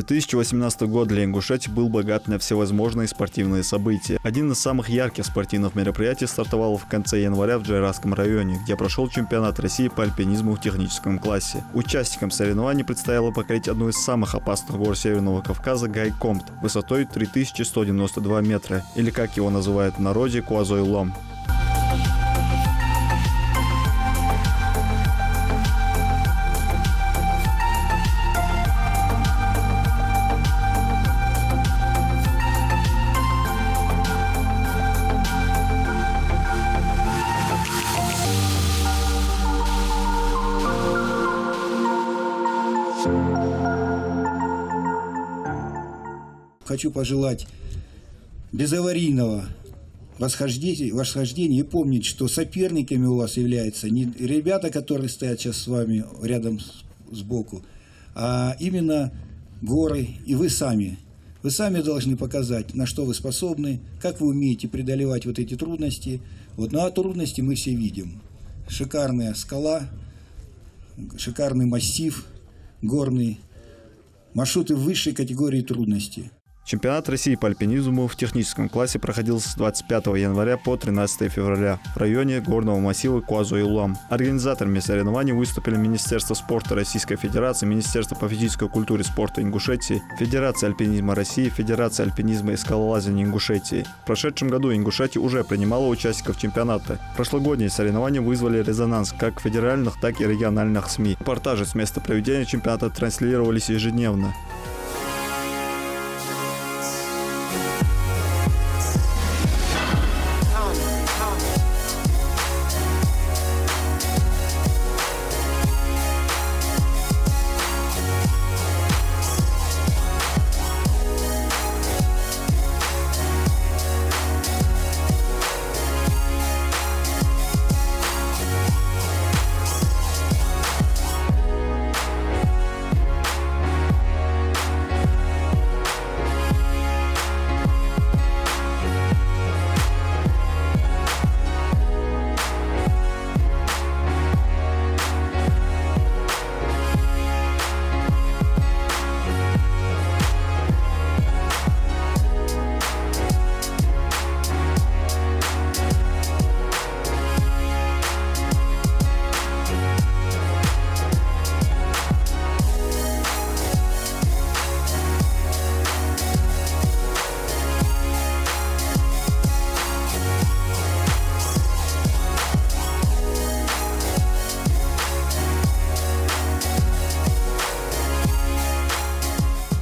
2018 год для Ингушетии был богат на всевозможные спортивные события. Один из самых ярких спортивных мероприятий стартовал в конце января в Джайрасском районе, где прошел чемпионат России по альпинизму в техническом классе. Участникам соревнований предстояло покорить одну из самых опасных гор Северного Кавказа — Гайкомт, высотой 3192 метра, или как его называют в народе — Куазой-Лом. Хочу пожелать безаварийного восхождения и помнить, что соперниками у вас являются не ребята, которые стоят сейчас с вами рядом сбоку, а именно горы и вы сами. Вы сами должны показать, на что вы способны, как вы умеете преодолевать вот эти трудности. Ну а трудности мы все видим. Шикарная скала, шикарный массив горный, маршруты высшей категории трудности. Чемпионат России по альпинизму в техническом классе проходил с 25 января по 13 февраля в районе горного массива Куазой-Лом. Организаторами соревнований выступили Министерство спорта Российской Федерации, Министерство по физической культуре и спорту Ингушетии, Федерация альпинизма России, Федерация альпинизма и скалолазания Ингушетии. В прошедшем году Ингушетия уже принимала участников чемпионата. Прошлогодние соревнования вызвали резонанс как федеральных, так и региональных СМИ. Репортажи с места проведения чемпионата транслировались ежедневно.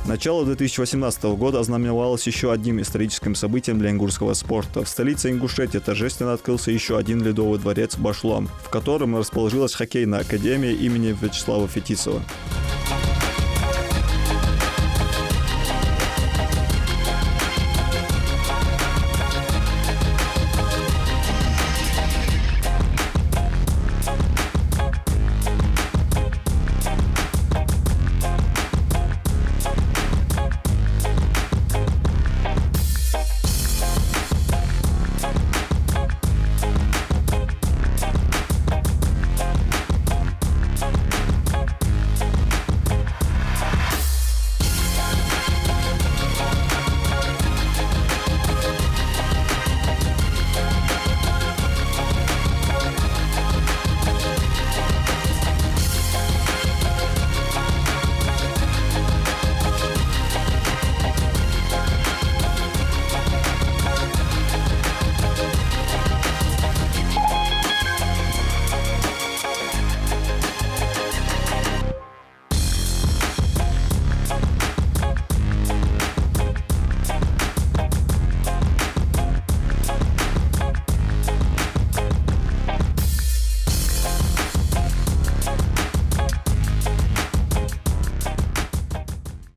Начало 2018 года ознаменовалось еще одним историческим событием для ингушского спорта. В столице Ингушетии торжественно открылся еще один ледовый дворец Башлом, в котором расположилась хоккейная академия имени Вячеслава Фетисова.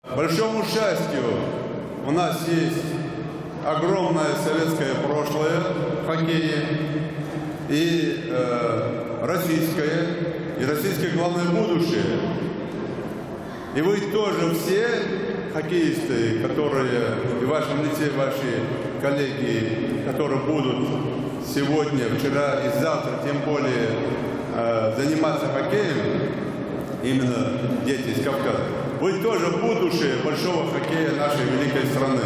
К большому счастью, у нас есть огромное советское прошлое в хоккее и российское главное будущее. И вы тоже все хоккеисты, которые, и в вашем лице ваши коллеги, которые будут сегодня, вчера и завтра, тем более, заниматься хоккеем, именно дети из Кавказа. Вы тоже будущее большого хоккея нашей великой страны.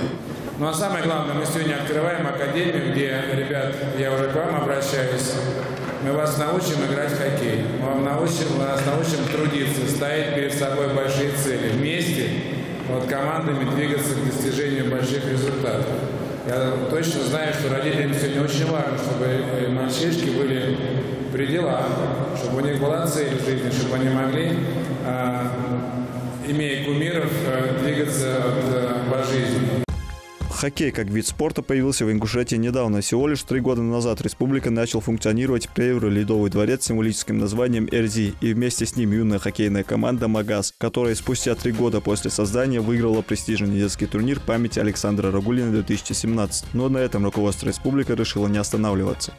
Ну а самое главное, мы сегодня открываем академию, где, ребят, я уже к вам обращаюсь, мы вас научим играть в хоккей, мы вас научим трудиться, ставить перед собой большие цели, вместе вот, командами двигаться к достижению больших результатов. Я точно знаю, что родителям сегодня очень важно, чтобы мальчишки были при делах, чтобы у них была цель в жизни, чтобы они могли, имея кумиров, двигаться по жизни. Хоккей как вид спорта появился в Ингушетии недавно. Всего лишь 3 года назад в республике начал функционировать первый ледовый дворец с символическим названием «Эрзи» и вместе с ним юная хоккейная команда «Магаз», которая спустя 3 года после создания выиграла престижный детский турнир памяти Александра Рагулина 2017. Но на этом руководство республики решило не останавливаться.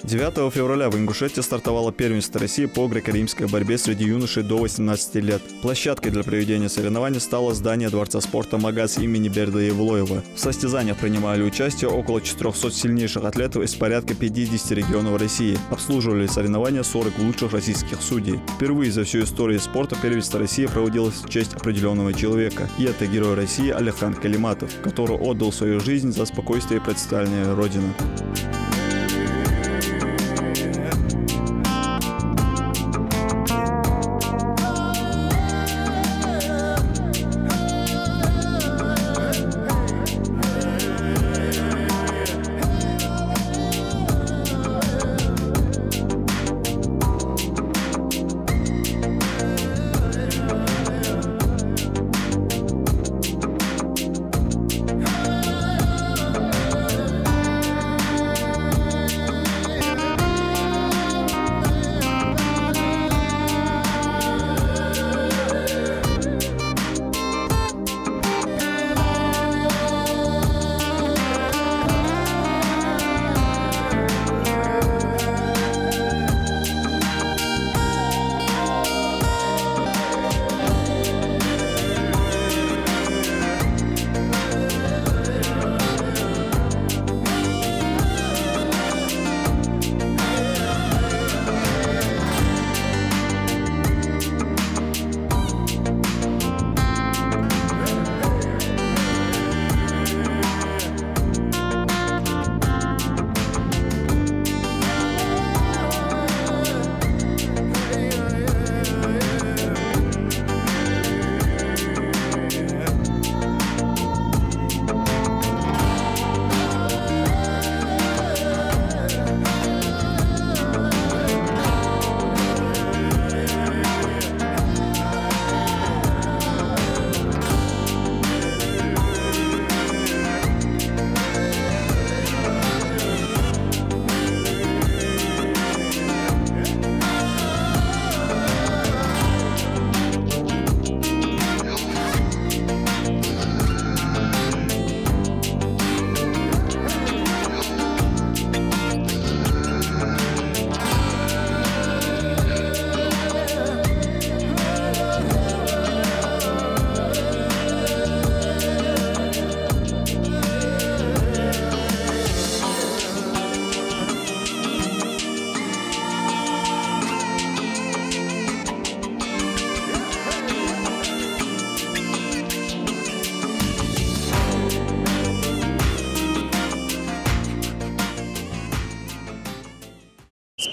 9 февраля в Ингушетии стартовало первенство России по греко-римской борьбе среди юношей до 18 лет. Площадкой для проведения соревнований стало здание Дворца спорта «Магаз» имени Берда Евлоева. В состязаниях принимали участие около 400 сильнейших атлетов из порядка 50 регионов России. Обслуживали соревнования 40 лучших российских судей. Впервые за всю историю спорта первенство России проводилось в честь определенного человека. И это герой России Алихан Калиматов, который отдал свою жизнь за спокойствие и процветание Родины.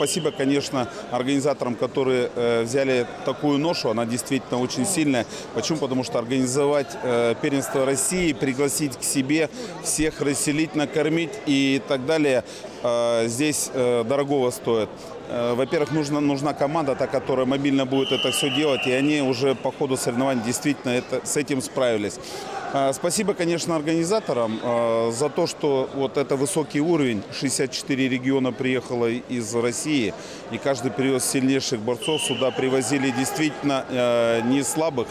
спасибо, конечно, организаторам, которые взяли такую ношу. Она действительно очень сильная. Почему? Потому что организовать первенство России, пригласить к себе, всех расселить, накормить и так далее, здесь дорогого стоит. Во-первых, нужна команда, та, которая мобильно будет это все делать, и они уже по ходу соревнований действительно с этим справились. Спасибо, конечно, организаторам за то, что вот это высокий уровень. 64 региона приехало из России, и каждый привез сильнейших борцов. Сюда привозили действительно не слабых.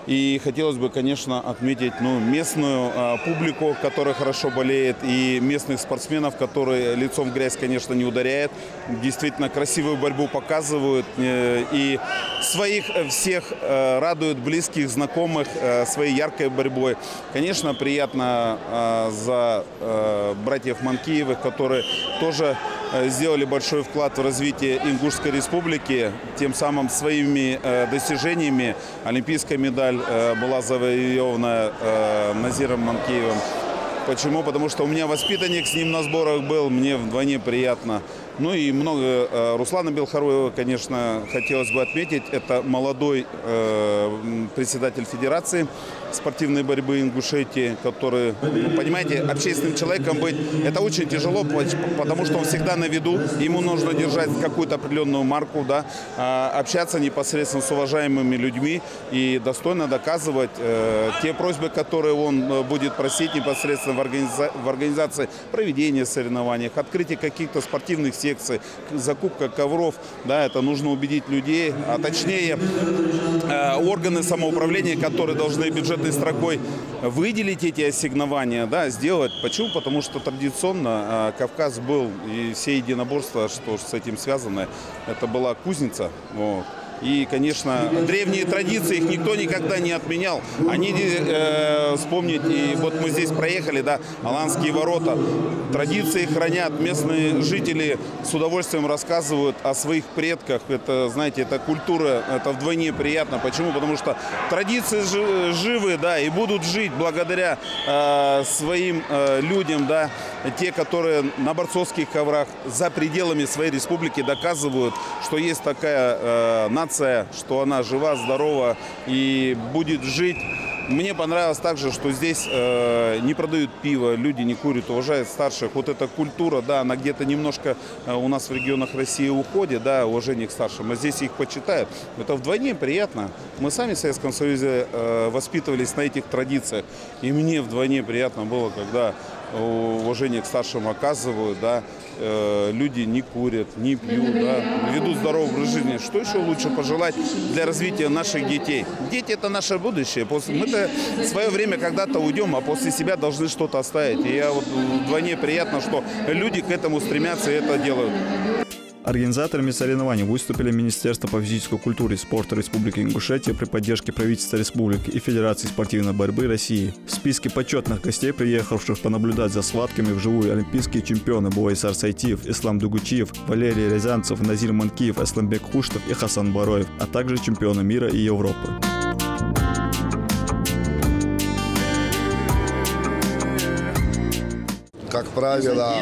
И хотелось бы, конечно, отметить местную публику, которая хорошо болеет, и местных спортсменов, которые лицом в грязь, конечно, не ударяют. Действительно красивую борьбу показывают. И своих всех радуют, близких, знакомых, своей яркой борьбой. Конечно, приятно за братьев Манкиевых, которые тоже сделали большой вклад в развитие Ингушской республики. Тем самым своими достижениями олимпийская медаль была завоевана Назиром Манкиевым. Почему? Потому что у меня воспитанник с ним на сборах был, мне вдвойне приятно. Ну и много Руслана Белхаруева, конечно, хотелось бы отметить. Это молодой председатель Федерации спортивной борьбы Ингушетии, который, понимаете, общественным человеком быть, это очень тяжело, потому что он всегда на виду, ему нужно держать какую-то определенную марку, да, общаться непосредственно с уважаемыми людьми и достойно доказывать те просьбы, которые он будет просить непосредственно в организации проведения соревнований, открытия каких-то спортивных секций, закупка ковров, да, это нужно убедить людей, а точнее органы самоуправления, которые должны бюджетной строкой выделить эти ассигнования, да, сделать. Почему? Потому что традиционно Кавказ был, и все единоборства, что с этим связано, это была кузница. Вот. И, конечно, древние традиции, их никто никогда не отменял. Они, вспомнить, и вот мы здесь проехали, да, Аланские ворота. Традиции хранят, местные жители с удовольствием рассказывают о своих предках. Это, знаете, это культура, это вдвойне приятно. Почему? Потому что традиции живы, да, и будут жить благодаря своим людям, да, те, которые на борцовских коврах за пределами своей республики доказывают, что есть такая нация, что она жива, здорова и будет жить. Мне понравилось также, что здесь не продают пиво, люди не курят, уважают старших. Вот эта культура, да, она где-то немножко у нас в регионах России уходит, да, уважение к старшим, а здесь их почитают. Это вдвойне приятно. Мы сами в Советском Союзе воспитывались на этих традициях, и мне вдвойне приятно было, когда уважение к старшим оказывают, да, люди не курят, не пьют, да, ведут здоровый образ жизни. Что еще лучше пожелать для развития наших детей? Дети – это наше будущее. Мы-то в свое время когда-то уйдем, а после себя должны что-то оставить. И я вот вдвойне приятно, что люди к этому стремятся и это делают. Организаторами соревнований выступили Министерство по физической культуре и спорту Республики Ингушетия при поддержке правительства республики и Федерации спортивной борьбы России. В списке почетных гостей, приехавших понаблюдать за схватками вживую, олимпийские чемпионы Буайсар Сайтиев, Ислам Дугучиев, Валерий Рязанцев, Назир Манкиев, Асламбек Хуштов и Хасан Бароев, а также чемпионы мира и Европы. Как правило,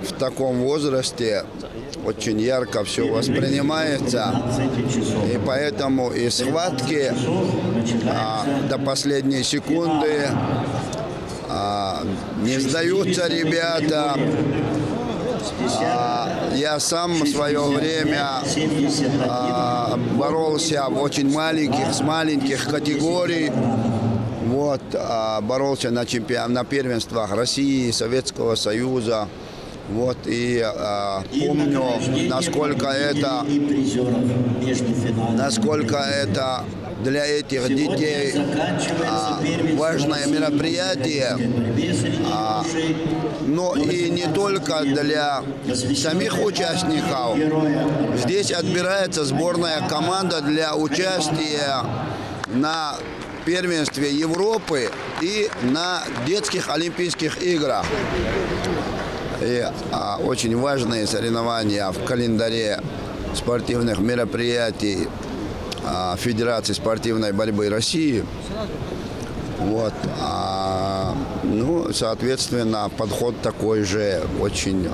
в таком возрасте очень ярко все воспринимается, и поэтому и схватки до последней секунды, не сдаются ребята. Я сам в свое время боролся в очень с маленьких категорий. Вот, боролся на первенствах России, Советского Союза. Вот, и помню, насколько это для этих детей важное мероприятие, но и не только для самих участников. Здесь отбирается сборная команда для участия на первенстве Европы и на детских Олимпийских играх. И очень важные соревнования в календаре спортивных мероприятий Федерации спортивной борьбы России. Вот. Ну, соответственно, подход такой же, очень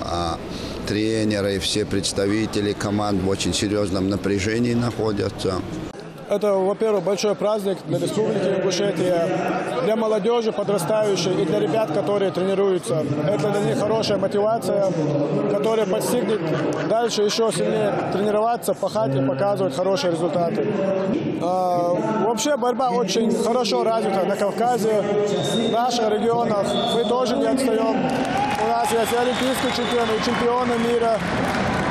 тренеры, все представители команд в очень серьезном напряжении находятся. Это, во-первых, большой праздник для Республики Ингушетия, для молодежи подрастающей и для ребят, которые тренируются. Это для них хорошая мотивация, которая подстигнет дальше еще сильнее тренироваться, пахать и показывать хорошие результаты. Вообще борьба очень хорошо развита на Кавказе, в наших регионах. Мы тоже не отстаем. У нас есть и олимпийские чемпионы, и чемпионы мира.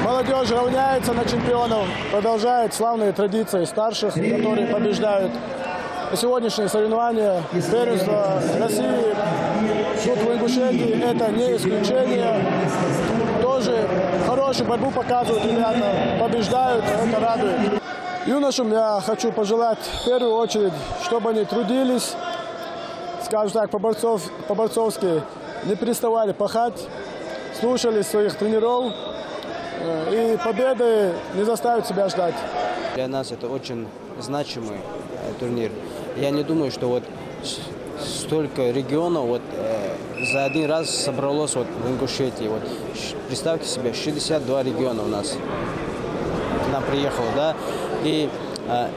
Молодежь равняется на чемпионов, продолжает славные традиции старших, которые побеждают. Сегодняшние соревнования, первенство России, тут в Ингушетии, это не исключение. Тоже хорошую борьбу показывают ребята, побеждают, это радует. Юношам я хочу пожелать в первую очередь, чтобы они трудились, скажем так, по-борцовски, не переставали пахать, слушались своих тренеров. И победы не заставят себя ждать. Для нас это очень значимый турнир. Я не думаю, что вот столько регионов вот, за один раз собралось вот в Ингушетии. Вот, представьте себе, 62 региона у нас к нам приехало, да, и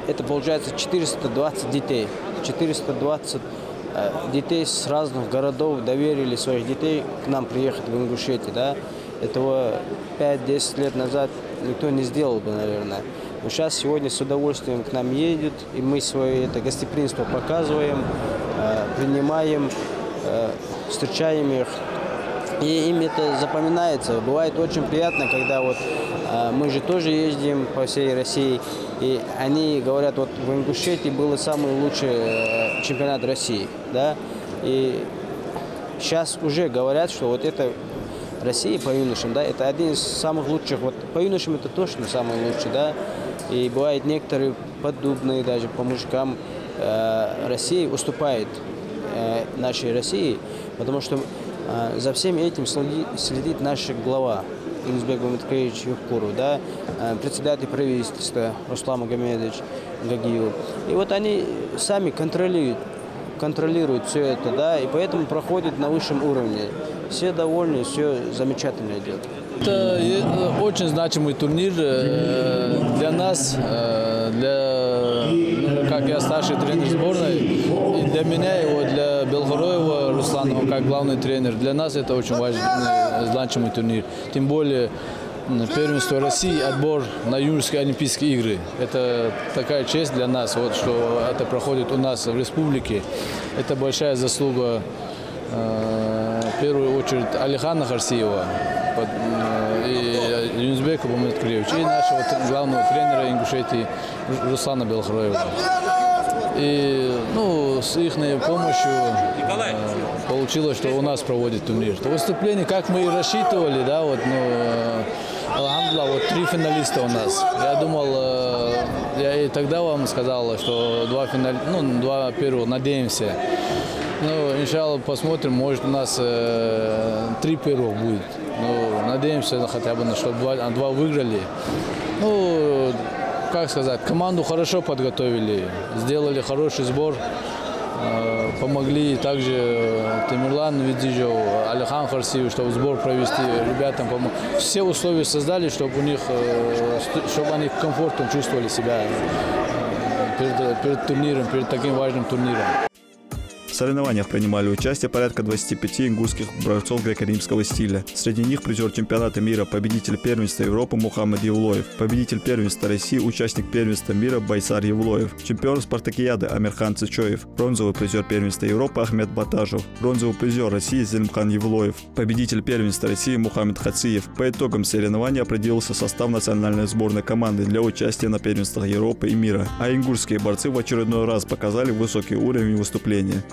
это получается 420 детей. 420 детей с разных городов доверили своих детей к нам приехать в Ингушетию, да. Этого 5-10 лет назад никто не сделал бы, наверное. Но сейчас, сегодня с удовольствием к нам едут, и мы свое это гостеприимство показываем, принимаем, встречаем их. И им это запоминается. Бывает очень приятно, когда вот мы же тоже ездим по всей России, и они говорят, вот в Ингушетии был самый лучший чемпионат России, да, и сейчас уже говорят, что вот это Россия по юношам, да, это один из самых лучших, вот по юношам это точно самый лучший, да, и бывает некоторые поддубные даже по мужикам России уступает нашей России, потому что за всем этим следит наш глава Юнусбек Маматкаевич Юхкуров, да, председатель правительства Руслан Магомедович Гагиев. И вот они сами контролируют все это, да, и поэтому проходит на высшем уровне. Все довольны, все замечательно идет. Это очень значимый турнир для нас, как я старший тренер сборной, и для меня, и для Белгороева Руслана, как главный тренер. Для нас это очень важный, значимый турнир. Тем более первенство России, отбор на юношеские Олимпийские игры. Это такая честь для нас, вот, что это проходит у нас в республике. Это большая заслуга, в первую очередь, Алихана Харсиева и Юнусбека Маматкаевича, и нашего главного тренера Ингушетии Руслана Белгороева. И с их помощью получилось, что у нас проводит турнир. То выступление, как мы и рассчитывали, да, вот, алхамдулилlah, вот 3 финалиста у нас. Я думал, я и тогда вам сказал, что 2 первых надеемся. Иншаллах, посмотрим, может у нас 3 первых будет. Надеемся хотя бы, чтобы 2 выиграли. Как сказать, команду хорошо подготовили, сделали хороший сбор, помогли также Темирлан Видижев, Алихан Харсиев, чтобы сбор провести, ребятам помогли. Все условия создали, чтобы они комфортно чувствовали себя перед турниром, перед таким важным турниром. В соревнованиях принимали участие порядка 25 ингушских борцов греко-римского стиля. Среди них призер чемпионата мира, победитель первенства Европы Мухаммад Евлоев, победитель первенства России, участник первенства мира Байсар Евлоев, чемпион спартакиады Амирхан Цичоев, бронзовый призер первенства Европы Ахмед Батажев, бронзовый призер России Зелимхан Евлоев, победитель первенства России Мухаммед Хациев. По итогам соревнований определился состав национальной сборной команды для участия на первенствах Европы и мира, а ингушские борцы в очередной раз показали высокий уровень выступления.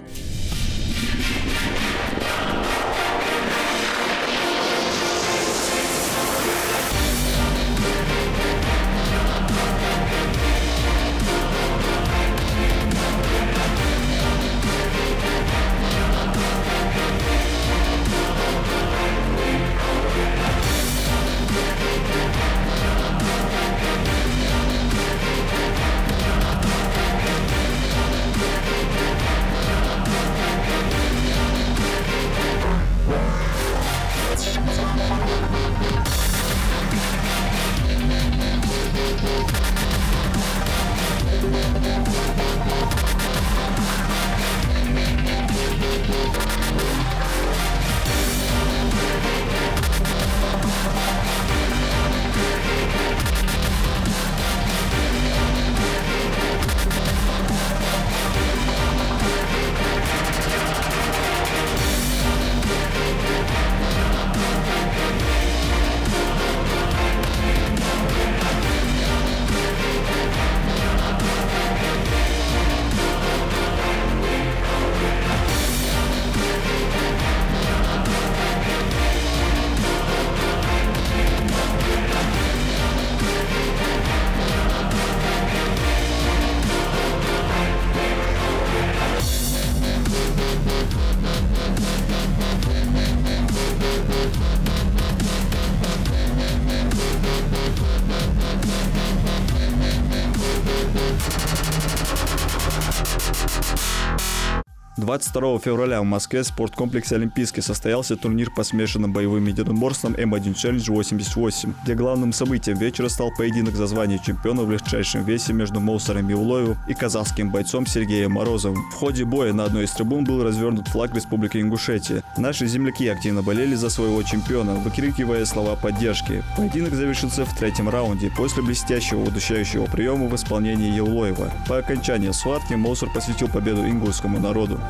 22 февраля в Москве в спорткомплексе «Олимпийский» состоялся турнир по смешанным боевым единоборствам М1 Challenge 88, где главным событием вечера стал поединок за звание чемпиона в легчайшем весе между Моусаром Юлоевым и казахским бойцом Сергеем Морозовым. В ходе боя на одной из трибун был развернут флаг Республики Ингушетия. Наши земляки активно болели за своего чемпиона, выкрикивая слова поддержки. Поединок завершился в третьем раунде после блестящего удушающего приема в исполнении Юлоева. По окончании схватки Моусар посвятил победу ингушскому народу.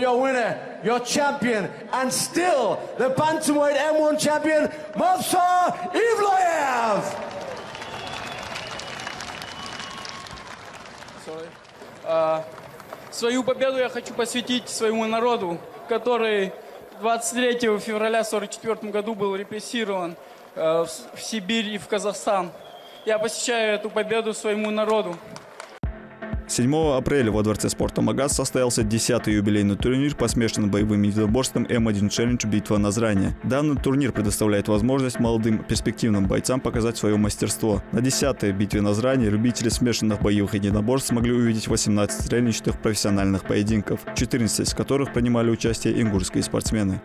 Your winner, your champion, and still the bantamweight M1 champion, Movsar Evloev. Свою победу я хочу посвятить своему народу, который 23 февраля 1944 году был репрессирован в Сибирь и в Казахстан. Я посвящаю эту победу своему народу. 7 апреля во Дворце спорта «Магаз» состоялся 10-й юбилейный турнир по смешанным боевым единоборствам М1 Challenge «Битва на зрание». Данный турнир предоставляет возможность молодым перспективным бойцам показать свое мастерство. На 10-й битве на зрание любители смешанных боевых единоборств смогли увидеть 18 зрелищных профессиональных поединков, 14 из которых принимали участие ингушские спортсмены.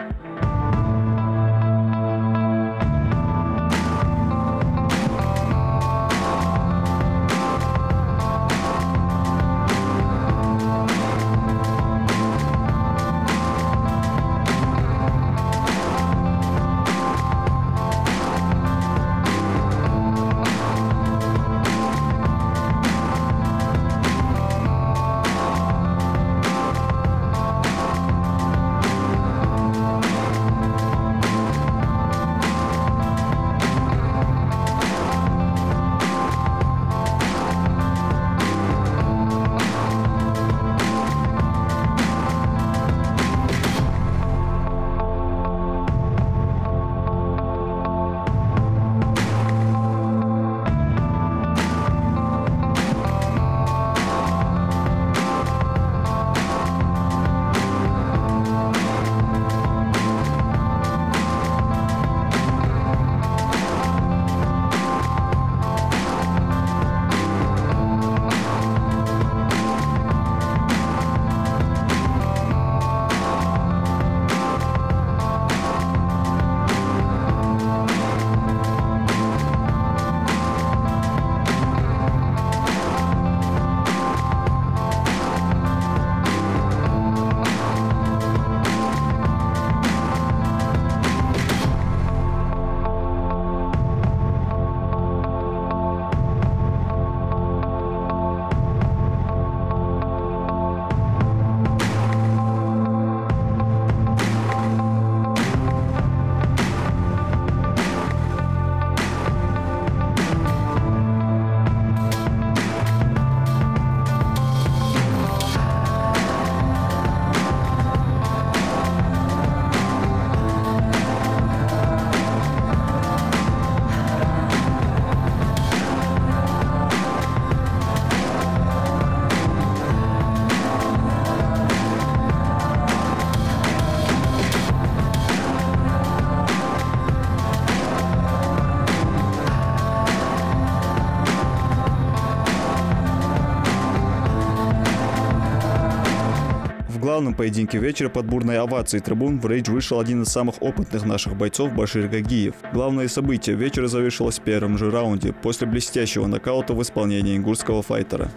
главном поединке вечера под бурной овацией трибун в рейдж вышел один из самых опытных наших бойцов Башир Гагиев. Главное событие вечера завершилось в первом же раунде после блестящего нокаута в исполнении ингурского файтера.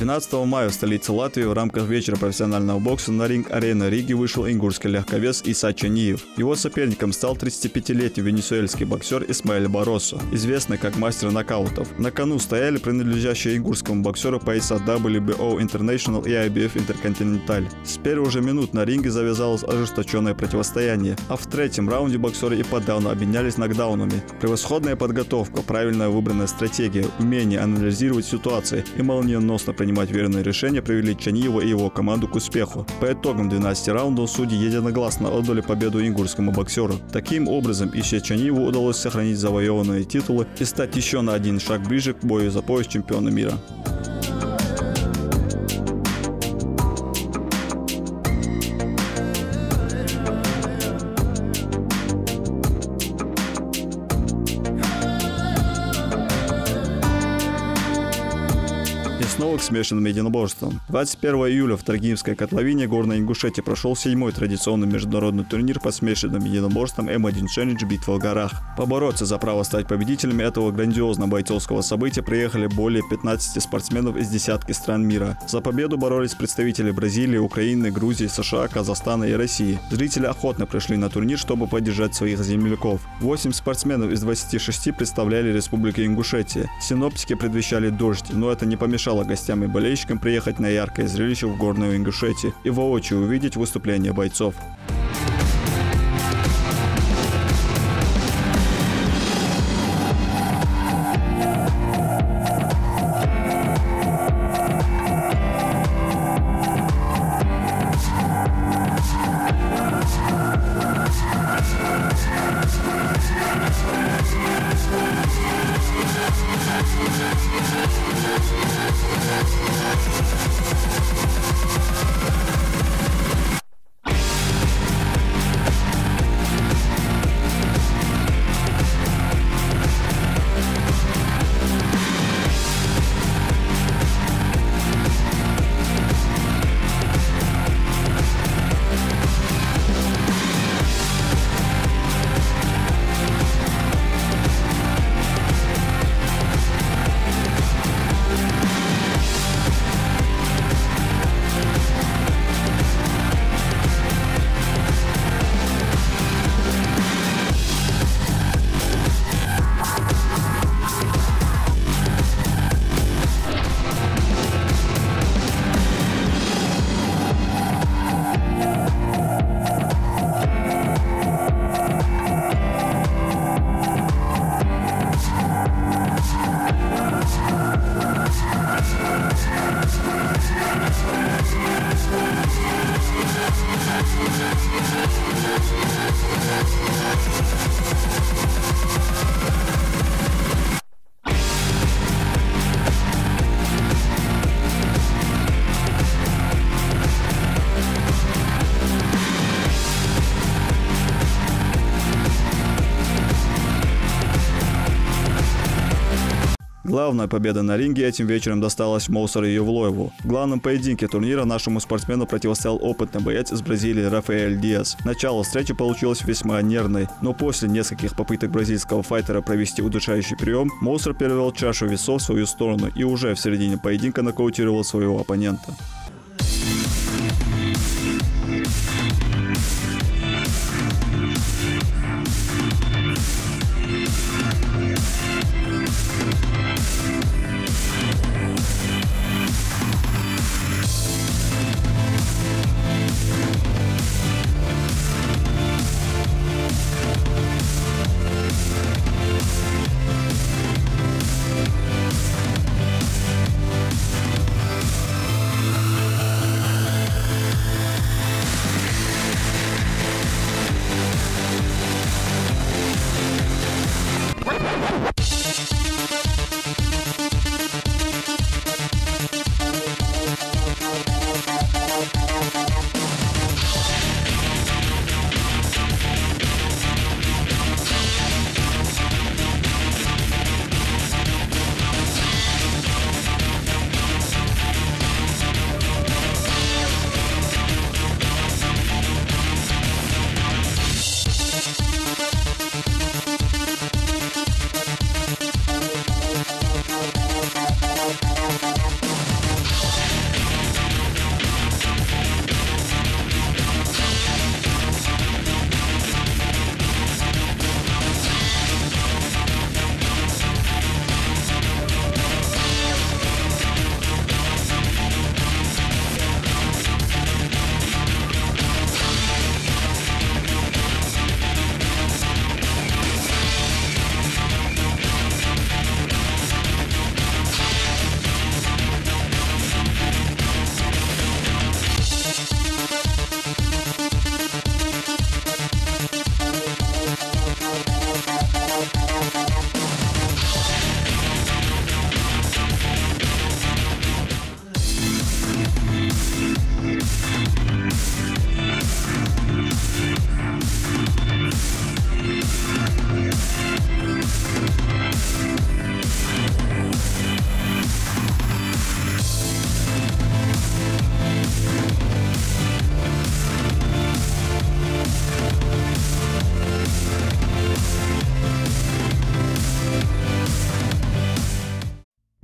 «12 мая в столице Латвии в рамках вечера профессионального бокса на ринг-арены Риги вышел ингурский легковес Иса Чаниев. Его соперником стал 35-летний венесуэльский боксер Исмаэль Баросо, известный как мастер нокаутов. На кону стояли принадлежащие ингурскому боксеру пояса WBO International и IBF Intercontinental. С первых же минут на ринге завязалось ожесточенное противостояние, а в третьем раунде боксеры и подавно обменялись нокдаунами. Превосходная подготовка, правильно выбранная стратегия, умение анализировать ситуации и молниеносно принимать верные решения привели Чаниева и его команду к успеху. По итогам 12 раундов судьи единогласно отдали победу ингурскому боксеру. Таким образом, Исе Чаниеву удалось сохранить завоеванные титулы и стать еще на один шаг ближе к бою за пояс чемпиона мира. Снова к смешанным единоборствам. 21 июля в Таргиевской котловине Горной Ингушетии прошел 7-й традиционный международный турнир по смешанным единоборствам М1 Challenge «Битва в горах». Побороться за право стать победителями этого грандиозного бойцовского события приехали более 15 спортсменов из десятки стран мира. За победу боролись представители Бразилии, Украины, Грузии, США, Казахстана и России. Зрители охотно пришли на турнир, чтобы поддержать своих земляков. 8 спортсменов из 26 представляли Республику Ингушетия. Синоптики предвещали дождь, но это не помешало гостям и болельщикам приехать на яркое зрелище в Горную Ингушетию и воочию увидеть выступления бойцов. Главная победа на ринге этим вечером досталась Моусару Евлоеву. В главном поединке турнира нашему спортсмену противостоял опытный боец из Бразилии Рафаэль Диас. Начало встречи получилось весьма нервной, но после нескольких попыток бразильского файтера провести удушающий прием, Моусар перевел чашу весов в свою сторону и уже в середине поединка нокаутировал своего оппонента.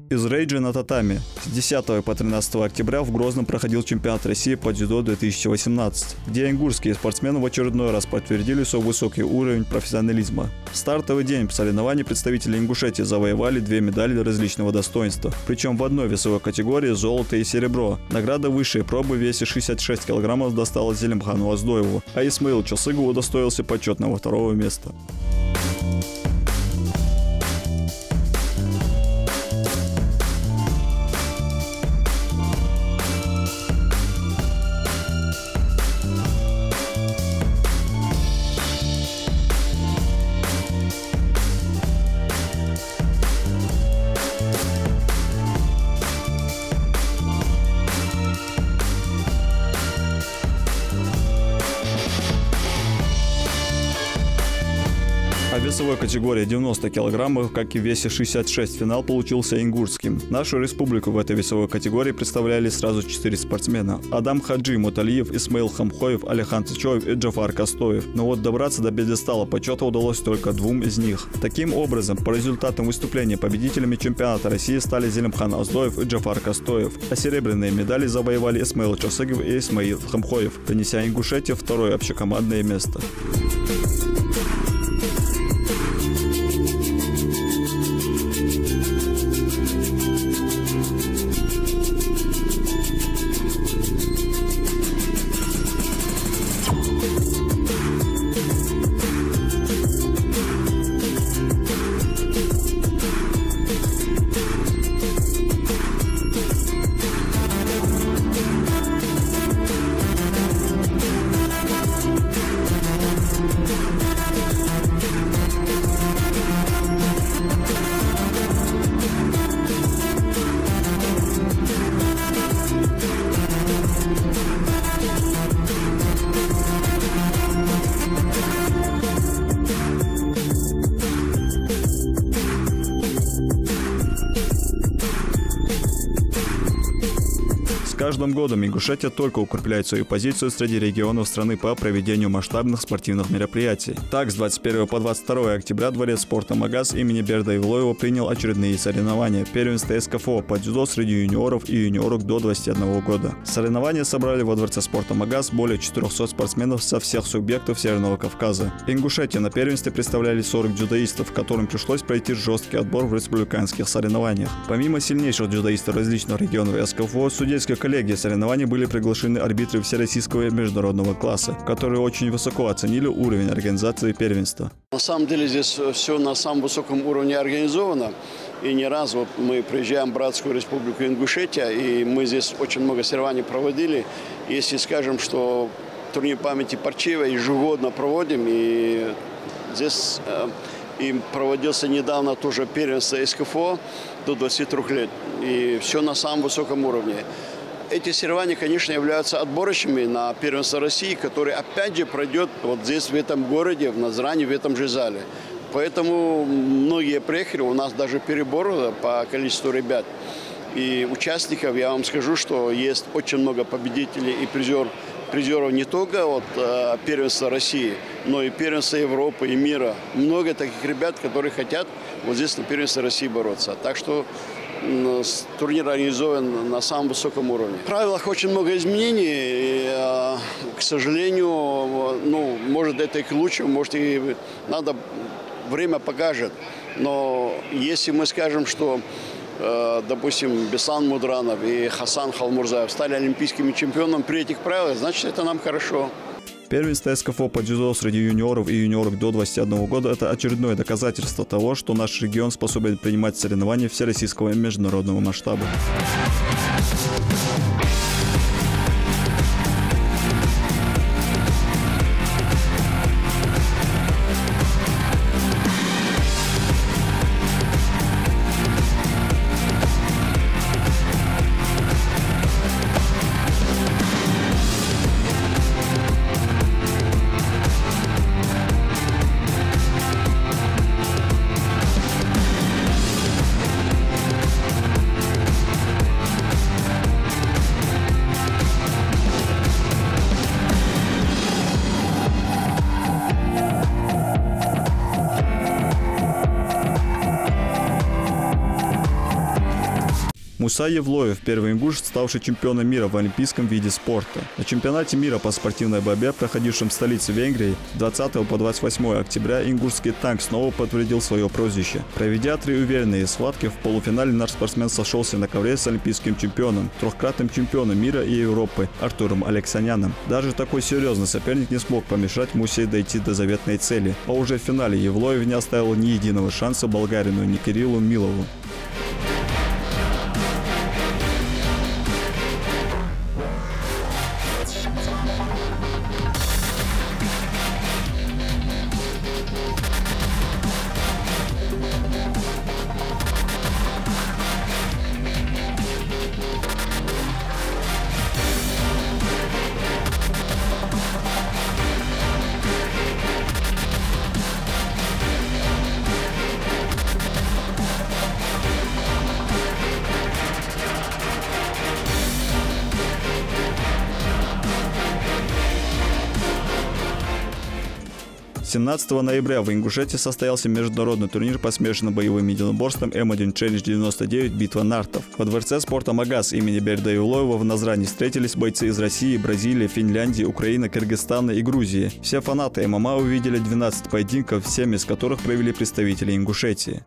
Из рейджа на татами. С 10 по 13 октября в Грозном проходил чемпионат России по дзюдо 2018, где ингурские спортсмены в очередной раз подтвердили свой высокий уровень профессионализма. В стартовый день соревнований представители Ингушетии завоевали 2 медали различного достоинства, причем в одной весовой категории золото и серебро. Награда высшей пробы в весе 66 килограммов досталась Зелимхану Оздоеву, а Исмаил Чосыгу удостоился почетного 2-го места. А в весовой категории 90 килограммов, как и в весе 66, финал получился ингурским. Нашу республику в этой весовой категории представляли сразу 4 спортсмена: Адам Хаджи Муталиев, Исмаил Хамхоев, Алихан Тычоев и Джафар Костоев. Но вот добраться до пьедестала почета удалось только 2 из них. Таким образом, по результатам выступления победителями чемпионата России стали Зелимхан Оздоев и Джафар Костоев, а серебряные медали завоевали Исмаил Чосыгов и Исмаил Хамхоев, принеся Ингушетии 2-е общекомандное место. каждым годом Ингушетия только укрепляет свою позицию среди регионов страны по проведению масштабных спортивных мероприятий. Так, с 21 по 22 октября Дворец спорта «Магаз» имени Берда Ивлоева принял очередные соревнования. Первенство СКФО по дзюдо среди юниоров и юниорок до 21 года. Соревнования собрали во Дворце спорта «Магаз» более 400 спортсменов со всех субъектов Северного Кавказа. Ингушетия на первенстве представляли 40 дзюдоистов, которым пришлось пройти жесткий отбор в республиканских соревнованиях. Помимо сильнейших дзюдоистов различных регионов СКФО, в судейской коллегии соревнований были приглашены арбитры всероссийского и международного класса, которые очень высоко оценили уровень организации первенства. На самом деле здесь все на самом высоком уровне организовано. И не раз вот мы приезжаем в братскую республику Ингушетия, и мы здесь очень много соревнований проводили. Если скажем, что турнир памяти Парчиева ежегодно проводим, и здесь и проводился недавно тоже первенство СКФО до 23 лет. И все на самом высоком уровне. Эти соревнования, конечно, являются отборочными на первенство России, который опять же пройдет вот здесь, в этом городе, в Назране, в этом же зале. Поэтому многие приехали, у нас даже перебор по количеству ребят. И участников, я вам скажу, что есть очень много победителей и призеров не только от первенства России, но и первенства Европы и мира. Много таких ребят, которые хотят вот здесь на первенстве России бороться. Так что турнир организован на самом высоком уровне. В правилах очень много изменений. И, к сожалению, может это и к лучшему, может и надо, время покажет. Но если мы скажем, что, допустим, Беслан Мудранов и Хасан Халмурзаев стали олимпийскими чемпионами при этих правилах, значит, это нам хорошо. Первенство СКФО по дзюдо среди юниоров и юниорок до 21 года – это очередное доказательство того, что наш регион способен принимать соревнования всероссийского и международного масштаба. Муса Евлоев – первый ингуш, ставший чемпионом мира в олимпийском виде спорта. На чемпионате мира по спортивной борьбе, проходившем в столице Венгрии, с 20 по 28 октября ингушский танк снова подтвердил свое прозвище. Проведя 3 уверенные схватки, в полуфинале наш спортсмен сошелся на ковре с олимпийским чемпионом, трехкратным чемпионом мира и Европы Артуром Алексаняном. Даже такой серьезный соперник не смог помешать Мусе дойти до заветной цели. А уже в финале Евлоев не оставил ни единого шанса болгарину, ни Кириллу Милову. С 17 ноября в Ингушетии состоялся международный турнир по смешанным боевым единоборствам М1 Challenge 99 «Битва нартов». Во Дворце спорта «Магаз» имени Берда Ивлоева в Назране встретились бойцы из России, Бразилии, Финляндии, Украины, Кыргызстана и Грузии. Все фанаты ММА увидели 12 поединков, 7 из которых провели представители Ингушетии.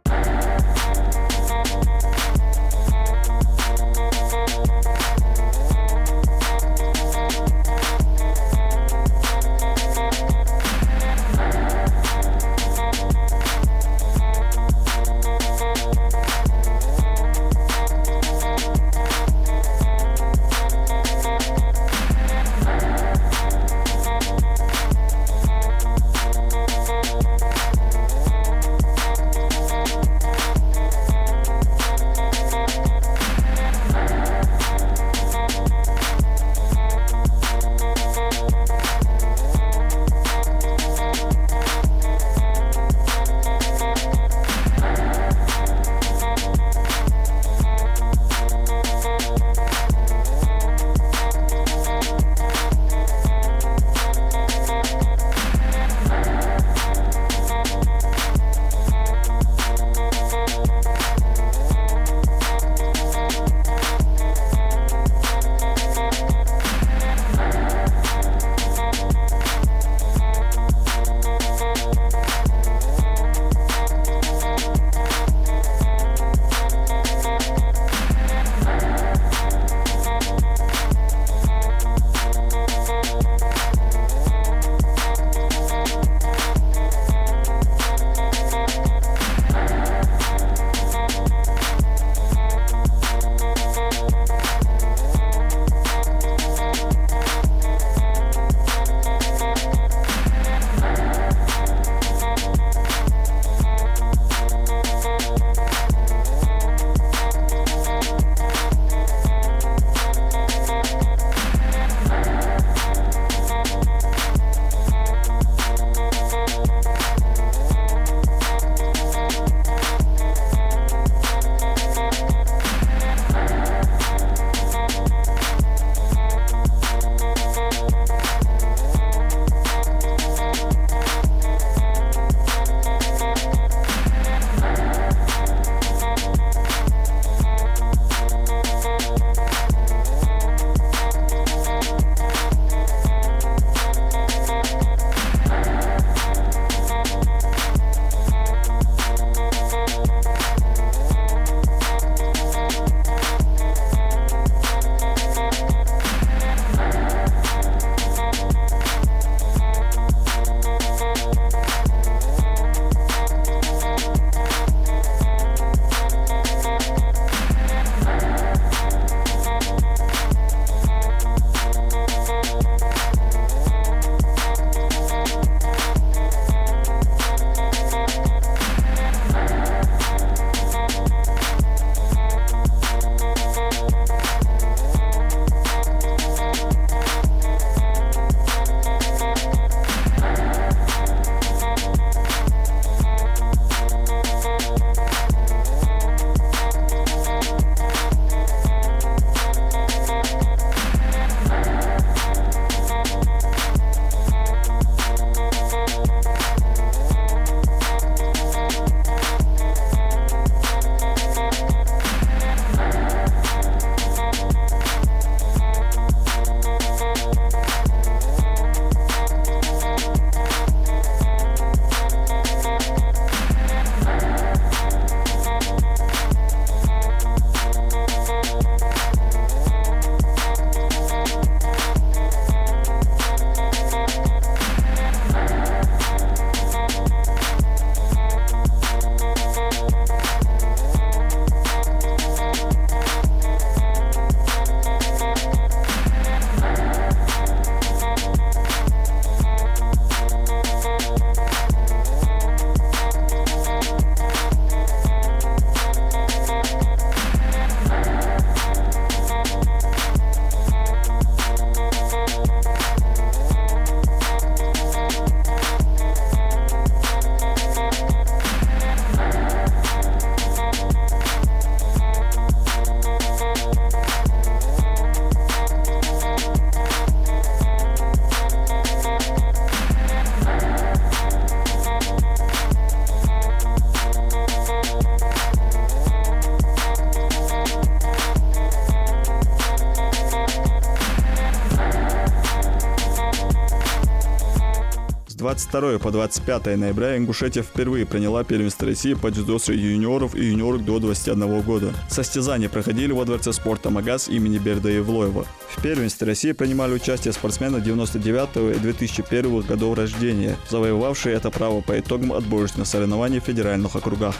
22 по 25 ноября Ингушетия впервые приняла первенство России по дзюдо среди юниоров и юниорок до 21 года. Состязания проходили во Дворце спорта «Магаз» имени Берда Евлоева. В первенстве России принимали участие спортсмены 99 и 2001 годов рождения, завоевавшие это право по итогам отборочных соревнований в федеральных округах.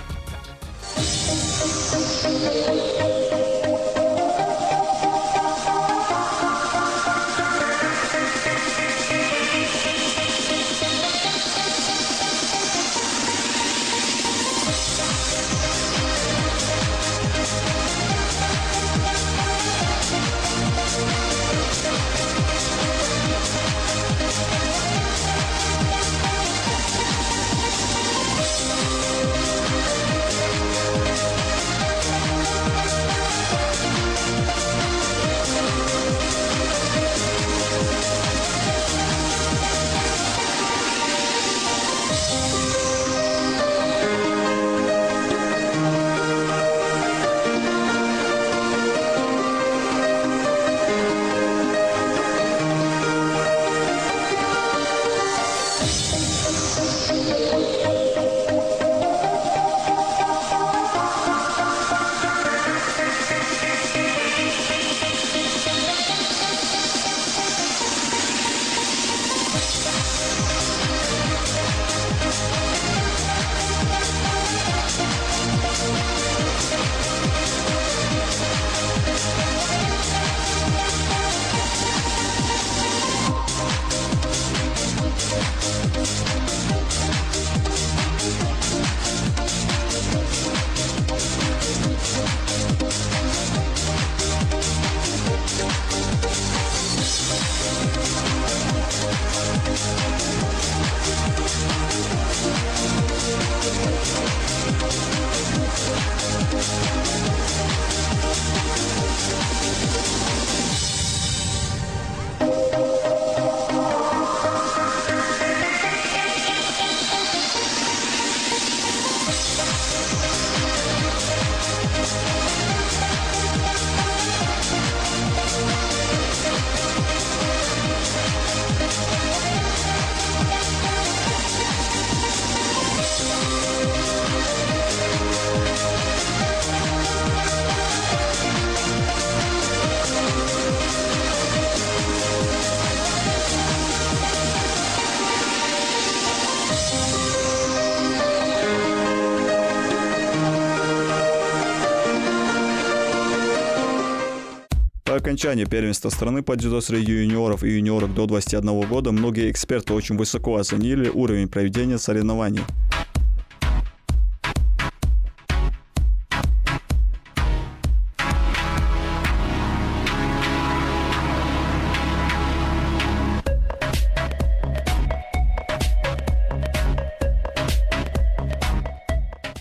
По окончании первенства страны по дзюдо среди юниоров и юниорок до 21 года многие эксперты очень высоко оценили уровень проведения соревнований.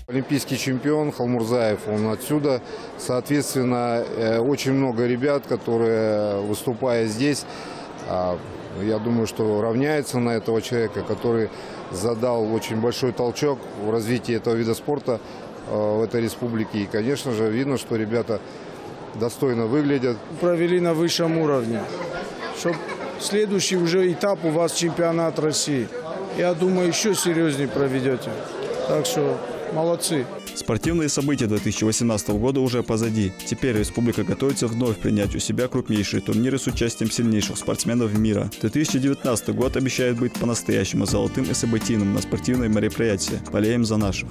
Олимпийский чемпион Халмурзаев, он отсюда. Соответственно, очень много ребят, которые, выступая здесь, я думаю, что равняются на этого человека, который задал очень большой толчок в развитии этого вида спорта в этой республике. И, конечно же, видно, что ребята достойно выглядят. Провели на высшем уровне. Чтоб следующий уже этап у вас чемпионат России. Я думаю, еще серьезнее проведете. Так что молодцы. Спортивные события 2018 года уже позади. Теперь республика готовится вновь принять у себя крупнейшие турниры с участием сильнейших спортсменов мира. 2019 год обещает быть по-настоящему золотым и событийным на спортивные мероприятия. Болеем за наших.